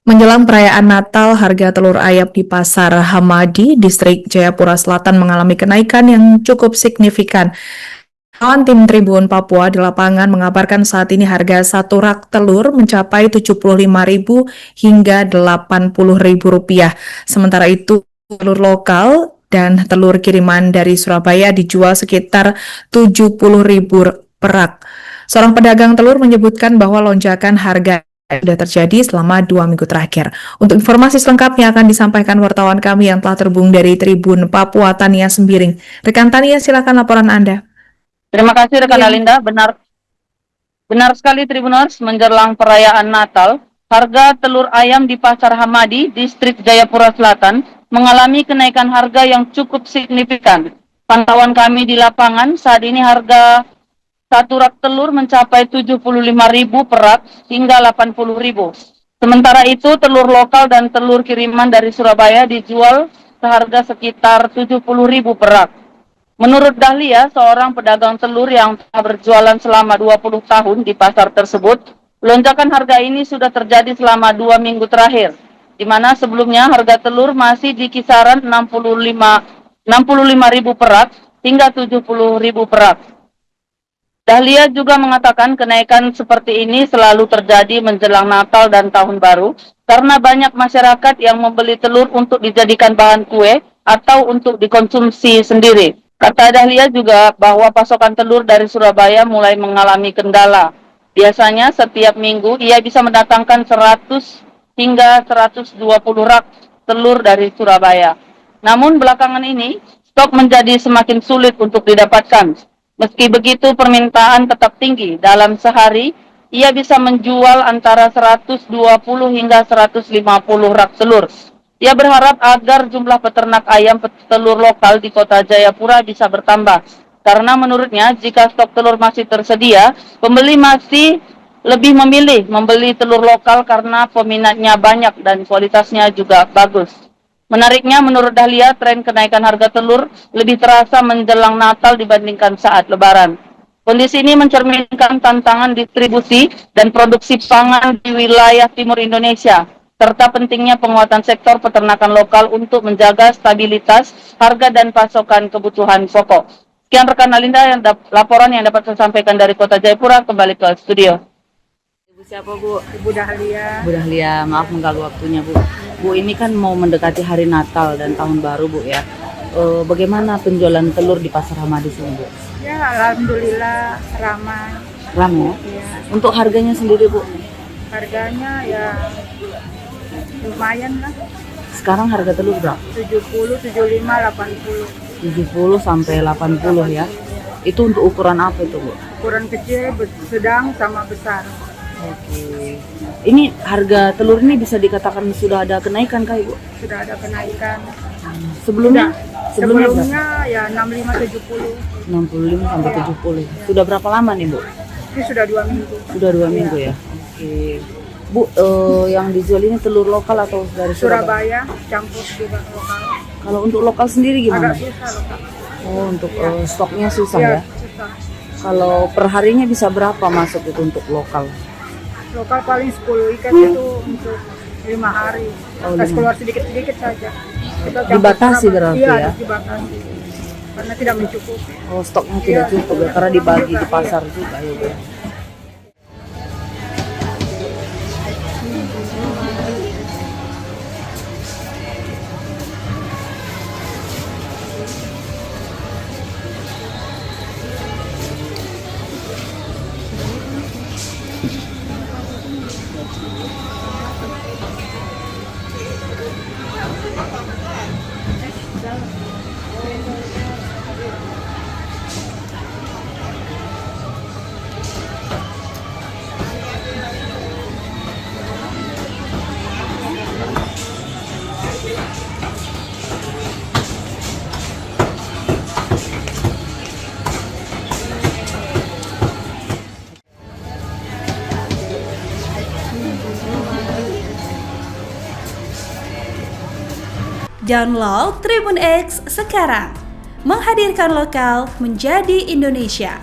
Menjelang perayaan Natal, harga telur ayam di Pasar Hamadi, Distrik Jayapura Selatan mengalami kenaikan yang cukup signifikan. Kawan tim Tribun Papua di lapangan mengabarkan saat ini harga satu rak telur mencapai Rp75.000 hingga Rp80.000. Sementara itu, telur lokal dan telur kiriman dari Surabaya dijual sekitar Rp70.000 per rak. Seorang pedagang telur menyebutkan bahwa lonjakan harga sudah terjadi selama 2 minggu terakhir. Untuk informasi selengkapnya akan disampaikan wartawan kami yang telah terhubung dari Tribun Papua, Tania Sembiring. Rekan Tania, silakan laporan Anda. Terima kasih rekan Ya. Alinda. Benar sekali Tribuners, menjelang perayaan Natal, harga telur ayam di Pasar Hamadi, Distrik Jayapura Selatan, mengalami kenaikan harga yang cukup signifikan. Pantauan kami di lapangan, saat ini harga satu rak telur mencapai Rp75.000 per rak hingga Rp80.000. Sementara itu, telur lokal dan telur kiriman dari Surabaya dijual seharga sekitar Rp70.000 per rak. Menurut Dahlia, seorang pedagang telur yang telah berjualan selama 20 tahun di pasar tersebut, lonjakan harga ini sudah terjadi selama 2 minggu terakhir, di mana sebelumnya harga telur masih di kisaran Rp65.000 per rak hingga Rp70.000 per rak. Dahlia juga mengatakan kenaikan seperti ini selalu terjadi menjelang Natal dan Tahun Baru karena banyak masyarakat yang membeli telur untuk dijadikan bahan kue atau untuk dikonsumsi sendiri. Kata Dahlia juga bahwa pasokan telur dari Surabaya mulai mengalami kendala. Biasanya setiap minggu ia bisa mendatangkan 100 hingga 120 rak telur dari Surabaya. Namun belakangan ini stok menjadi semakin sulit untuk didapatkan. Meski begitu, permintaan tetap tinggi. Dalam sehari, ia bisa menjual antara 120 hingga 150 rak telur. Ia berharap agar jumlah peternak ayam telur lokal di kota Jayapura bisa bertambah. Karena menurutnya, jika stok telur masih tersedia, pembeli masih lebih memilih membeli telur lokal karena peminatnya banyak dan kualitasnya juga bagus. Menariknya, menurut Dahlia, tren kenaikan harga telur lebih terasa menjelang Natal dibandingkan saat Lebaran. Kondisi ini mencerminkan tantangan distribusi dan produksi pangan di wilayah timur Indonesia, serta pentingnya penguatan sektor peternakan lokal untuk menjaga stabilitas harga dan pasokan kebutuhan pokok. Sekian rekan Alinda, laporan yang dapat saya sampaikan dari Kota Jayapura. Kembali ke studio. Ibu siapa, Bu? Ibu Dahlia. Bu Dahlia, maaf mengganggu waktunya, Bu. Bu, ini kan mau mendekati hari Natal dan Tahun Baru, Bu, ya. Bagaimana penjualan telur di Pasar Hamadi sini, Bu? Ya, alhamdulillah ramai. Ramai, ya? Ya, Untuk harganya sendiri, Bu? harganya ya lumayan lah. Sekarang harga telur berapa? 70, 75, 80. 70 sampai 80 ya. Itu untuk ukuran apa itu, Bu? Ukuran kecil, sedang, sama besar. Oke. Ini harga telur ini bisa dikatakan sudah ada kenaikan, Kak, Ibu? Sudah ada kenaikan. Sebelumnya? Sebelumnya berapa? Sebelumnya ya 65, 70. 65 sampai 70. Sudah berapa lama nih, Bu? Ini sudah 2 minggu. Sudah 2 minggu ya. Oke. Bu, yang dijual ini telur lokal atau dari Surabaya? Surabaya, campur juga lokal. Kalau untuk lokal sendiri gimana? Agak susah lokal. Oh, untuk stoknya susah Ya, ya. susah. Kalau per harinya bisa berapa masuk itu untuk lokal? Lokal paling 10 ikat itu untuk 5 hari. Oh, Pas 5. keluar sedikit-sedikit saja. Kita campur Dibatasi sama- berarti iya, ya? dibatasi. Karena tidak mencukupi. Oh, stoknya tidak Iya, cukup ya, karena dibagi di iya. pasar juga ya, Bu. Download Tribun X sekarang, menghadirkan lokal menjadi Indonesia.